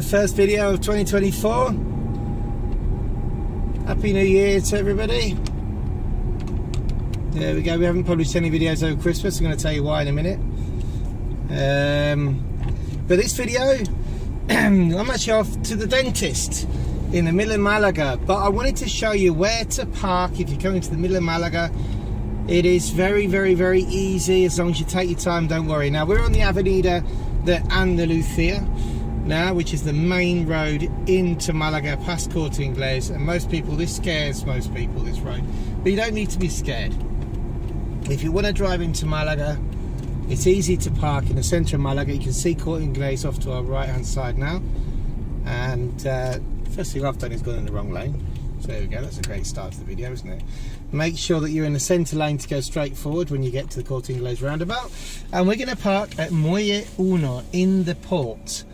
first video of 2024. Happy New Year to everybody. There we go. We haven't published any videos over Christmas. I'm going to tell you why in a minute. But this video, I'm actually off to the dentist in the middle of Malaga. But I wanted to show you where to park if you're coming to the middle of Malaga. It is very, very, very easy as long as you take your time. Don't worry. Now we're on the Avenida de Andalucía now, which is the main road into Malaga past Corte Inglés, and most people, this scares most people, this road, but you don't need to be scared. If you want to drive into Malaga, it's easy to park in the centre of Malaga. You can see Corte Inglés off to our right hand side now, and first thing I've done is gone in the wrong lane, so there we go. That's a great start to the video, isn't it? Make sure that you're in the centre lane to go straight forward when you get to the Corte Inglés roundabout, and we're going to park at Muelle Uno in the port.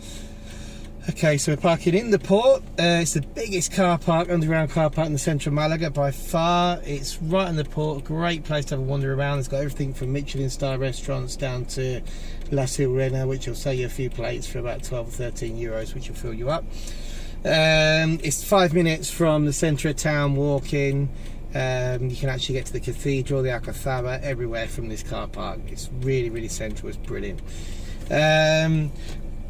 Okay, so we're parking in the port. It's the biggest car park, underground car park in the centre of Malaga by far. It's right in the port, great place to have a wander around. It's got everything from Michelin star restaurants down to La Sirena, which will sell you a few plates for about 12 or 13 euros, which will fill you up. It's 5 minutes from the centre of town walking. You can actually get to the cathedral, the Alcazaba, everywhere from this car park. It's really, really central. It's brilliant.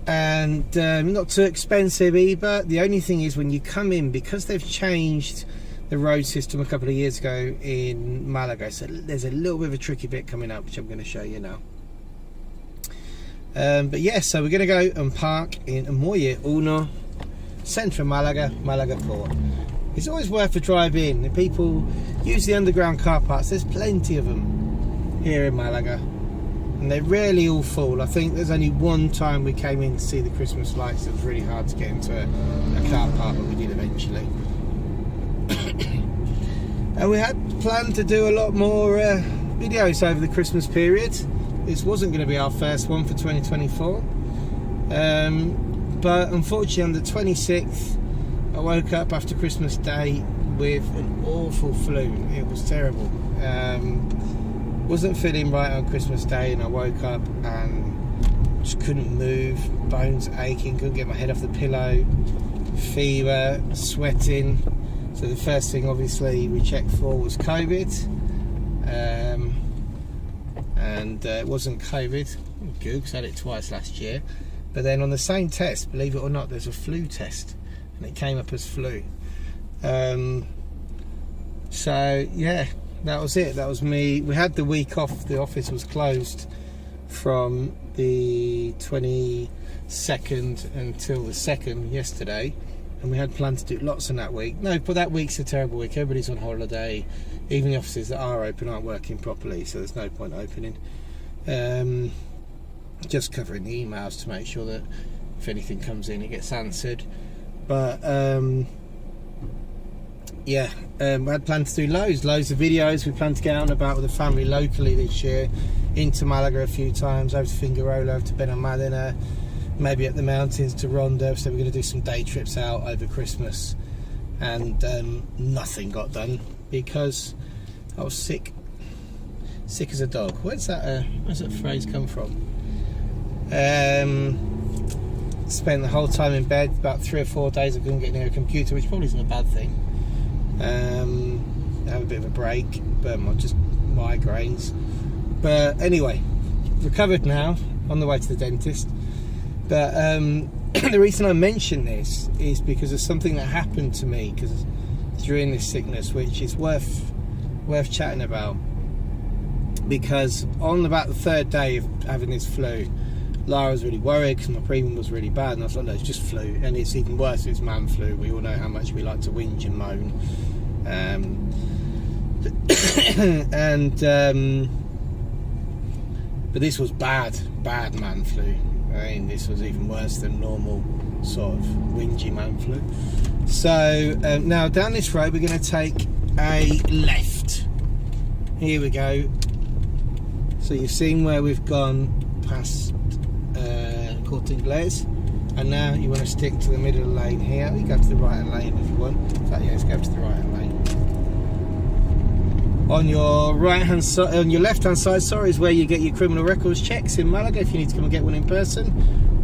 And not too expensive either. The only thing is when you come in, because they've changed the road system a couple of years ago in Malaga, so there's a little bit of a tricky bit coming up, which I'm going to show you now. But yeah, so we're going to go and park in Muelle Uno, centre of Malaga, Malaga Port. It's always worth a drive in. If people use the underground car parks, there's plenty of them here in Malaga, and they're rarely all full. I think there's only one time we came in to see the Christmas lights. It was really hard to get into a car park, but we did eventually. And we had planned to do a lot more videos over the Christmas period. This wasn't going to be our first one for 2024, but unfortunately on the 26th I woke up after Christmas Day with an awful flu. It was terrible. Wasn't feeling right on Christmas Day, and I woke up and just couldn't move, bones aching, couldn't get my head off the pillow, fever, sweating. So the first thing obviously we checked for was COVID, and it wasn't COVID. Good, because I had it twice last year. But then on the same test, believe it or not, there's a flu test, and it came up as flu. So yeah, that was it. That was me. We had the week off. The office was closed from the 22nd until the 2nd yesterday, and we had planned to do lots in that week. No, but that week's a terrible week. Everybody's on holiday. Even the offices that are open aren't working properly, so there's no point opening. Just covering the emails to make sure that if anything comes in, it gets answered. But yeah, we had planned to do loads of videos. We planned to get out and about with the family locally this year, into Malaga a few times, over to Figueroa, over to Benalmádena, maybe up the mountains to Ronda. So we're going to do some day trips out over Christmas, and nothing got done because I was sick as a dog. Where's that phrase come from? Spent the whole time in bed. About 3 or 4 days I couldn't get near a computer, which probably isn't a bad thing. Have a bit of a break, but just migraines. But anyway, recovered now, on the way to the dentist. But the reason I mention this is because of something that happened to me during this sickness, which is worth chatting about. Because on about the 3rd day of having this flu, Lara was really worried because my premium was really bad, and I was like, no, it's just flu, and it's even worse if it's man flu. We all know how much we like to whinge and moan. But this was bad man flu. I mean, this was even worse than normal sort of whingy man flu. So now down this road we're going to take a left. Here we go. So you've seen where we've gone past Corte Inglés, and now you want to stick to the middle lane here. You go to the right hand lane if you want. In fact, yeah, let's go to the right hand lane. On your right hand side, on your left hand side, sorry, is where you get your criminal records checks in Malaga if you need to come and get one in person.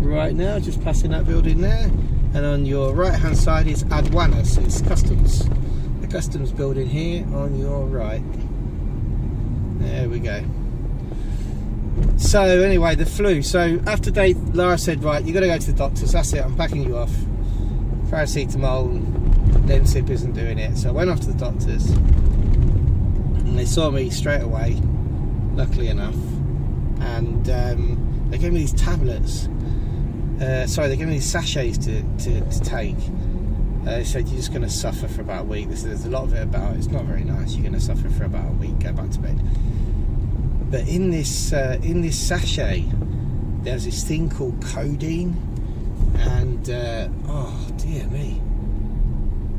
Right now, just passing that building there. and on your right hand side is aduanas, it's customs. The customs building here on your right. There we go. So anyway, the flu. So after Lara said, right, you got to go to the doctors. That's it. I'm packing you off. Paracetamol, Lemsip isn't doing it. So I went off to the doctors, and they saw me straight away, luckily enough, and they gave me these tablets. Sorry, they gave me these sachets to take. They said you're just going to suffer for about a week. There's a lot of it about. It's not very nice. You're going to suffer for about a week. Go back to bed. But in this sachet, there's this thing called codeine, and oh dear me,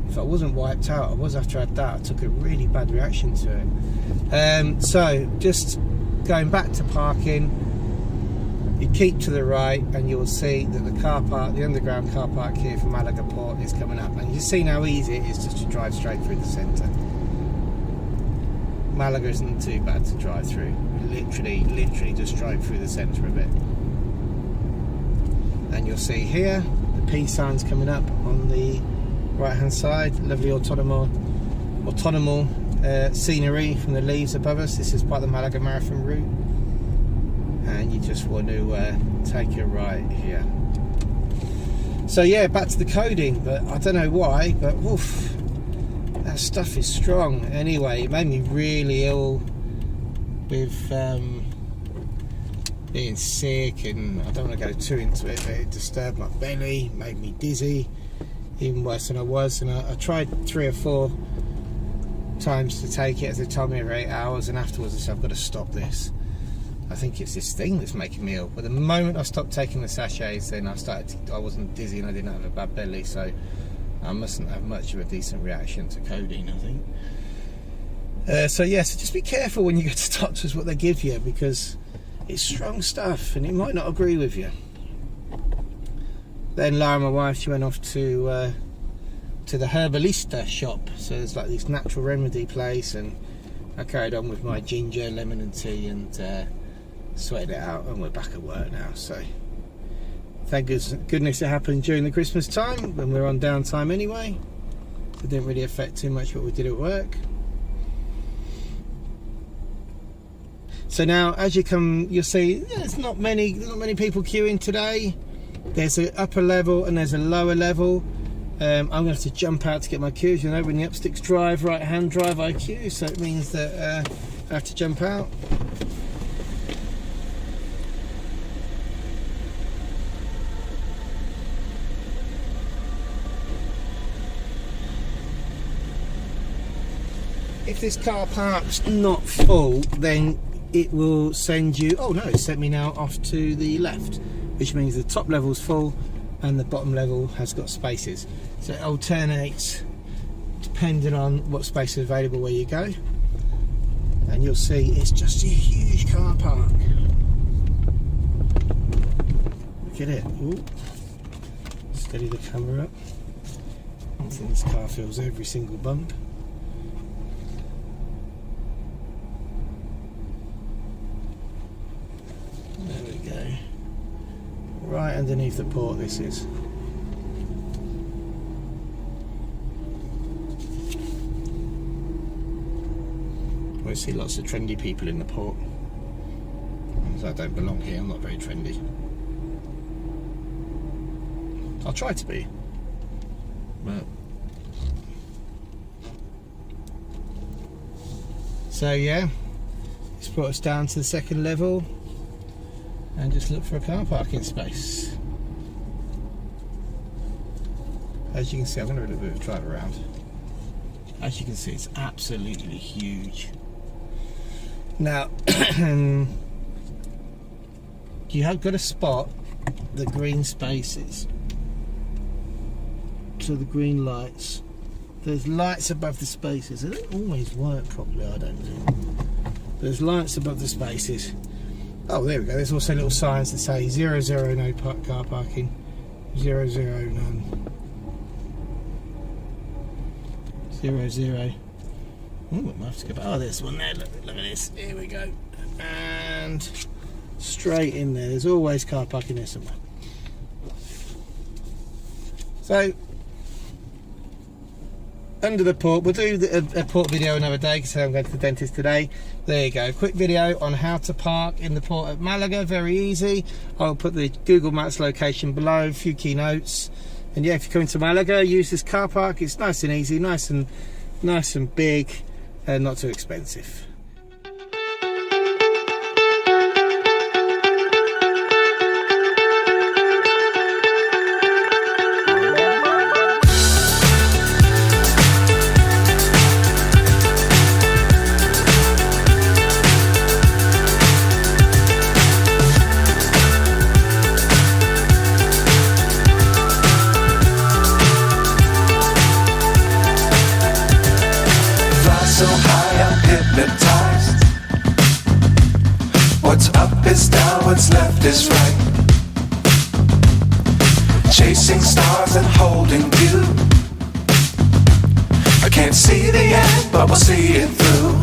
if I wasn't wiped out, I was after I had that. I took a really bad reaction to it. So just going back to parking, you keep to the right, and you'll see that the car park, the underground car park here for Malaga Port, is coming up, and you've seen how easy it is just to drive straight through the centre. Malaga isn't too bad to drive through. Literally just drive through the centre a bit. And you'll see here the P signs coming up on the right hand side. Lovely autonomous scenery from the leaves above us. This is part of the Malaga Marathon route, and you just want to take a right here. So yeah, back to the codeine, but I don't know why, but oof, that stuff is strong. Anyway, it made me really ill with being sick, and I don't want to go too into it, but it disturbed my belly, made me dizzy, even worse than I was. And I tried 3 or 4 times to take it, as they told me, every 8 hours, and afterwards I said, I've got to stop this. I think it's this thing that's making me ill. But the moment I stopped taking the sachets, then I wasn't dizzy and I didn't have a bad belly, so I mustn't have much of a decent reaction to codeine, I think. So yeah, so just be careful when you go to doctors what they give you, because it's strong stuff and it might not agree with you. Then Lara, my wife, she went off to the herbalista shop. So there's like this natural remedy place, and I carried on with my ginger, lemon and tea, and sweated it out, and we're back at work now. So thank goodness it happened during the Christmas time when we were on downtime anyway. It didn't really affect too much what we did at work. So now, as you come, you'll see there's not many people queuing today. There's an upper level and there's a lower level. I'm going to have to jump out to get my queues. You know, when the Upsticks drive, right-hand drive, I queue, so it means that I have to jump out. If this car park's not full, then it will send you, oh no, it sent me now off to the left, which means the top level's full and the bottom level has got spaces. So it alternates depending on what space is available where you go. And you'll see it's just a huge car park. Look at it. Ooh. Steady the camera up. I think this car feels every single bump. Right underneath the port this is. We see lots of trendy people in the port. Because I don't belong here, I'm not very trendy. I'll try to be. But so yeah, it's brought us down to the second level. And just look for a car parking space. As you can see, I'm going to do a bit of a drive around. As you can see, it's absolutely huge. Now, you have got to spot the green spaces. So the green lights. There's lights above the spaces. They don't always work properly, I don't think. There's lights above the spaces. Oh, there we go. There's also little signs that say 00 no car parking, 00 none, 00. Oh, I might have to go back. Oh, there's one there. Look at this. Here we go. And straight in there. There's always car parking there somewhere. So under the port, we'll do a port video another day because I'm going to the dentist today. There you go, quick video on how to park in the port at Malaga, very easy. I'll put the Google Maps location below, a few key notes. And yeah, if you're coming to Malaga, use this car park. It's nice and easy, nice and big, and not too expensive. So high, I'm hypnotized. What's up is down, what's left is right. Chasing stars and holding you. I can't see the end, but we'll see it through.